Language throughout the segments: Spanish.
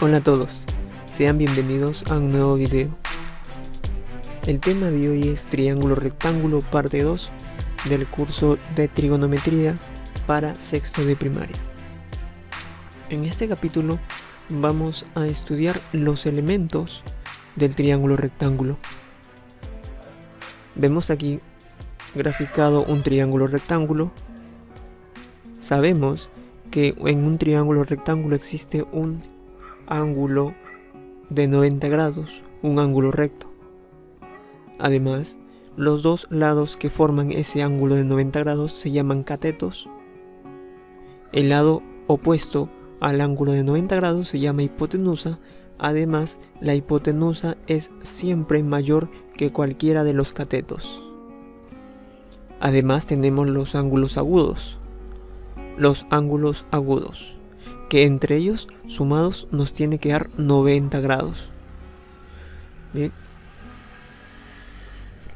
Hola a todos, sean bienvenidos a un nuevo video. El tema de hoy es triángulo rectángulo parte 2 del curso de trigonometría para sexto de primaria. En este capítulo vamos a estudiar los elementos del triángulo rectángulo. Vemos aquí graficado un triángulo rectángulo. Sabemos que en un triángulo rectángulo existe un ángulo de 90 grados, un ángulo recto. Además, los dos lados que forman ese ángulo de 90 grados se llaman catetos. El lado opuesto al ángulo de 90 grados se llama hipotenusa. Además, la hipotenusa es siempre mayor que cualquiera de los catetos. Además, tenemos los ángulos agudos. Los ángulos agudos, que entre ellos sumados nos tiene que dar 90 grados. Bien.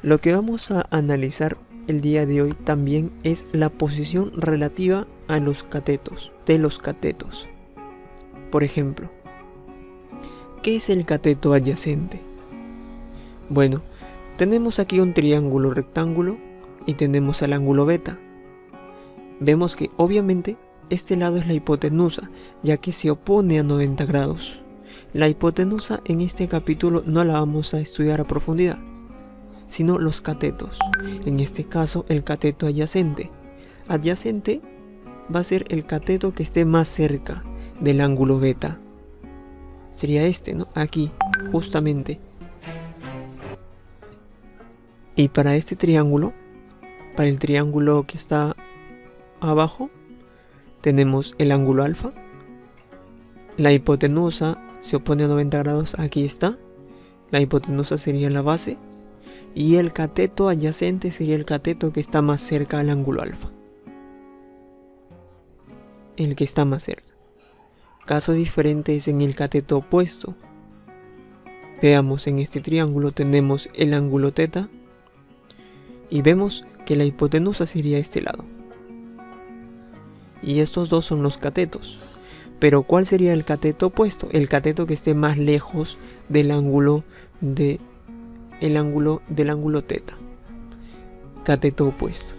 Lo que vamos a analizar el día de hoy también es la posición relativa a los catetos, de los catetos. Por ejemplo, ¿qué es el cateto adyacente? Bueno, tenemos aquí un triángulo rectángulo y tenemos el ángulo beta. Vemos que obviamente este lado es la hipotenusa, ya que se opone a 90 grados. La hipotenusa en este capítulo no la vamos a estudiar a profundidad, sino los catetos. En este caso, el cateto adyacente. Adyacente va a ser el cateto que esté más cerca del ángulo beta. Sería este, ¿no? Aquí, justamente. Y para este triángulo, para el triángulo que está abajo, tenemos el ángulo alfa. La hipotenusa se opone a 90 grados, aquí está. La hipotenusa sería la base. Y el cateto adyacente sería el cateto que está más cerca al ángulo alfa. El que está más cerca. Caso diferente es en el cateto opuesto. Veamos, en este triángulo tenemos el ángulo teta. Y vemos que la hipotenusa sería este lado. Y estos dos son los catetos. Pero ¿cuál sería el cateto opuesto? El cateto que esté más lejos del ángulo del ángulo teta. Cateto opuesto.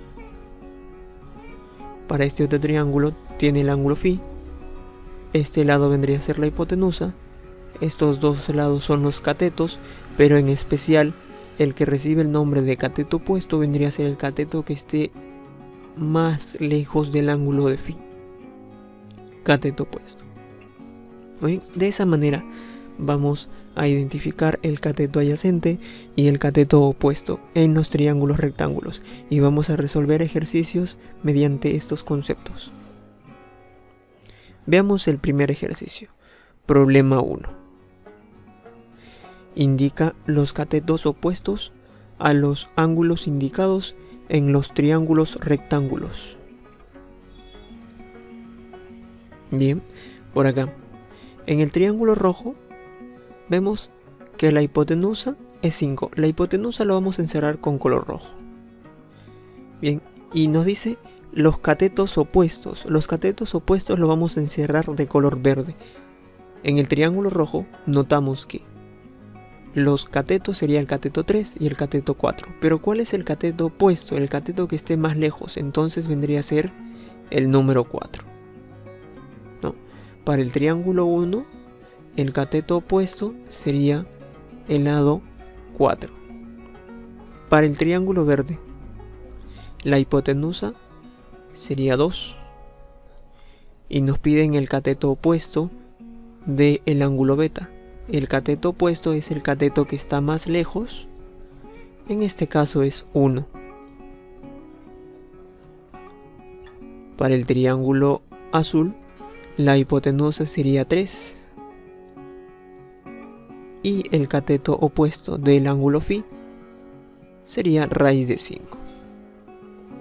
Para este otro triángulo tiene el ángulo phi. Este lado vendría a ser la hipotenusa. Estos dos lados son los catetos, pero en especial el que recibe el nombre de cateto opuesto vendría a ser el cateto que esté más lejos del ángulo de phi. Cateto opuesto. Bien, de esa manera vamos a identificar el cateto adyacente y el cateto opuesto en los triángulos rectángulos, y vamos a resolver ejercicios mediante estos conceptos. Veamos el primer ejercicio. Problema 1. Indica los catetos opuestos a los ángulos indicados en los triángulos rectángulos. Bien, por acá, en el triángulo rojo, vemos que la hipotenusa es 5. La hipotenusa lo vamos a encerrar con color rojo. Bien, y nos dice los catetos opuestos. Los catetos opuestos lo vamos a encerrar de color verde. En el triángulo rojo notamos que los catetos sería el cateto 3 y el cateto 4. Pero ¿cuál es el cateto opuesto? El cateto que esté más lejos. Entonces vendría a ser el número 4. ¿No? Para el triángulo 1, el cateto opuesto sería el lado 4. Para el triángulo verde, la hipotenusa sería 2. Y nos piden el cateto opuesto del ángulo beta. El cateto opuesto es el cateto que está más lejos. En este caso es 1. Para el triángulo azul, la hipotenusa sería 3. Y el cateto opuesto del ángulo phi sería raíz de 5.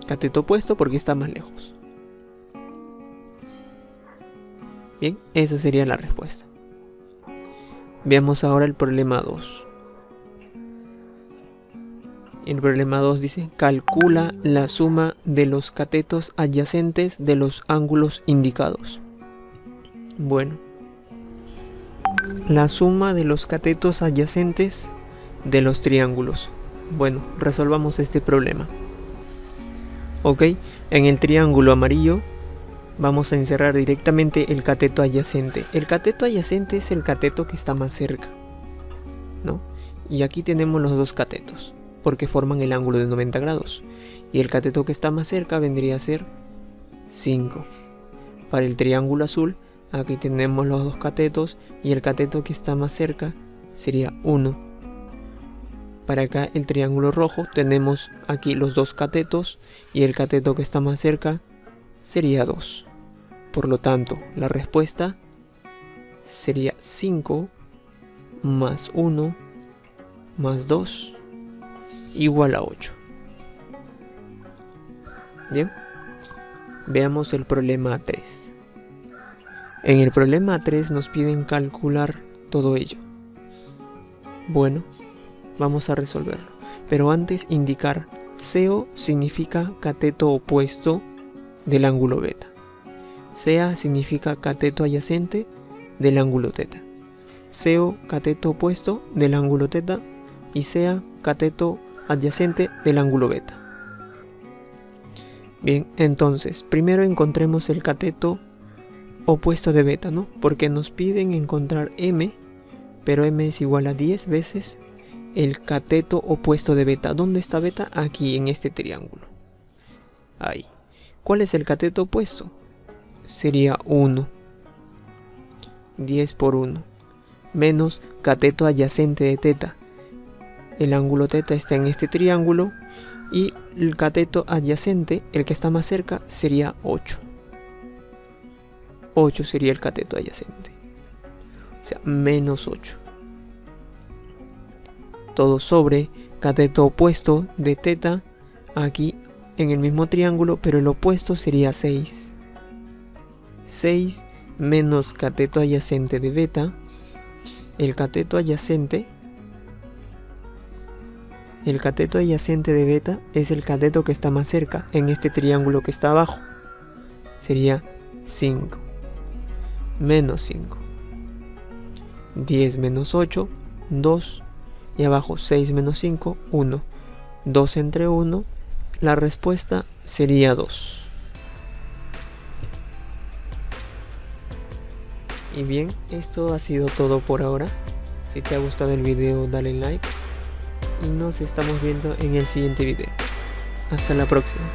Cateto opuesto porque está más lejos. Bien, esa sería la respuesta. Veamos ahora el problema 2. El problema 2 dice: calcula la suma de los catetos adyacentes de los ángulos indicados. Bueno, la suma de los catetos adyacentes de los triángulos. Bueno, resolvamos este problema. Ok, en el triángulo amarillo vamos a encerrar directamente el cateto adyacente. El cateto adyacente es el cateto que está más cerca, ¿no? Y aquí tenemos los dos catetos, porque forman el ángulo de 90 grados. Y el cateto que está más cerca vendría a ser 5. Para el triángulo azul, aquí tenemos los dos catetos y el cateto que está más cerca sería 1. Para acá el triángulo rojo tenemos aquí los dos catetos y el cateto que está más cerca sería 2. Por lo tanto, la respuesta sería 5 más 1 más 2 igual a 8. Bien, veamos el problema 3. En el problema 3 nos piden calcular todo ello. Bueno, vamos a resolverlo, pero antes indicar CO significa cateto opuesto del ángulo beta. CA significa cateto adyacente del ángulo teta. CO cateto opuesto del ángulo teta y CA cateto adyacente del ángulo beta. Bien, entonces primero encontremos el cateto opuesto de beta, ¿no? Porque nos piden encontrar M, pero M es igual a 10 veces el cateto opuesto de beta. ¿Dónde está beta? Aquí en este triángulo. Ahí. ¿Cuál es el cateto opuesto? Sería 1. 10 por 1. Menos cateto adyacente de teta. El ángulo teta está en este triángulo. Y el cateto adyacente, el que está más cerca, sería 8. 8 sería el cateto adyacente. O sea, menos 8. Todo sobre cateto opuesto de teta aquí en el mismo triángulo, pero el opuesto sería 6. 6 menos cateto adyacente de beta. El cateto adyacente de beta es el cateto que está más cerca en este triángulo que está abajo. Sería 5 menos 5. 10 menos 8, 2. Y abajo 6 menos 5, 1. 2 entre 1, la respuesta sería 2. Y bien, esto ha sido todo por ahora. Si te ha gustado el video, dale like. Y nos estamos viendo en el siguiente video. Hasta la próxima.